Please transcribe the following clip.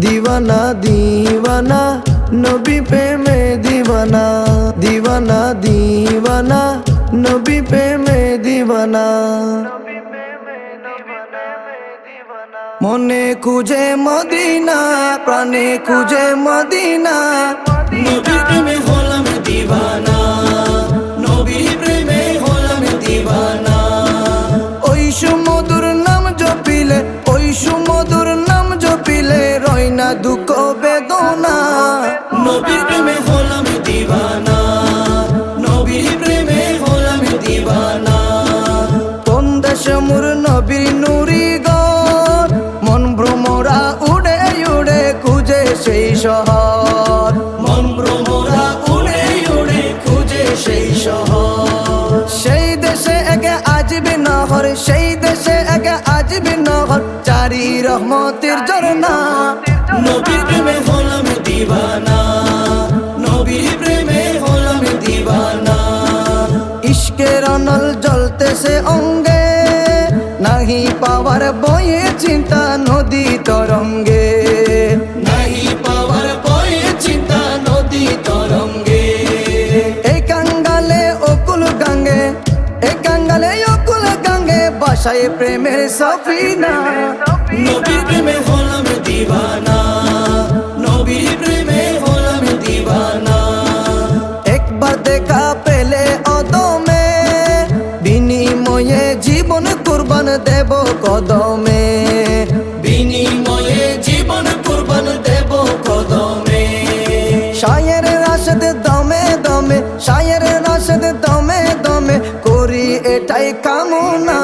দিওয়ানা দিওয়ানা নবী প্রেমে দিওয়ানা, দিওয়ানা দিওয়ানা নবী প্রেমে দিওয়ানা। মনে খুঁজে মদিনা, প্রাণে খুঁজে মদিনা, নবীর প্রেমে হলাম দিওয়ানা, নবীর প্রেমে হলাম দিওয়ানা। ওই সুমধুর নাম জপিলে, ওই সুমধুর নাম জপিলে রয় না দুঃখ বেদনা। নবীর প্রেমে হলাম দিওয়ানা, নবীর প্রেমে হলাম দিওয়ানা। কোন দেশ মোর নবীর নুরি গর, মন ভ্রমরা উড়ে উড়ে খুঁজে সেই শহর, মন ভ্রমরা উড়ে উড়ে খুঁজে সেই শহর। সেই দেশে একে আজবে নহর, সেই দেশে একে আজবে নহর, চারি রহমতের ঝরনা। নবীর প্রেমে হলাম দিওয়ানা, নবীর প্রেমে হলাম দিওয়ানা। ইশকের অনল জ্বলতেছে অঙ্গে, নাহি পাওয়ার বয়ে চিন্তা নদী তরঙ্গে, নাহি পাওয়ার বয়ে চিন্তা নদী তরঙ্গে। এই কাঙ্গালে অকুল গাঙ্গে, এই কাঙ্গালে অকুল গাঙ্গে বাসায় প্রেমের সফিনা। নবীর প্রেমে হলাম দিওয়ানা, নবীর প্রেমে হলাম দিওয়ানা। একবার দেখা পেলে অদমে, বিনিময়ে জীবন কুরবান দেব কদমে, বিনিময়ে জীবন কুরবান দেব কদমে। শায়ের রাশেদ দমে দমে, শায়ের রাশেদ দমে দমে করি এটাই কামনা।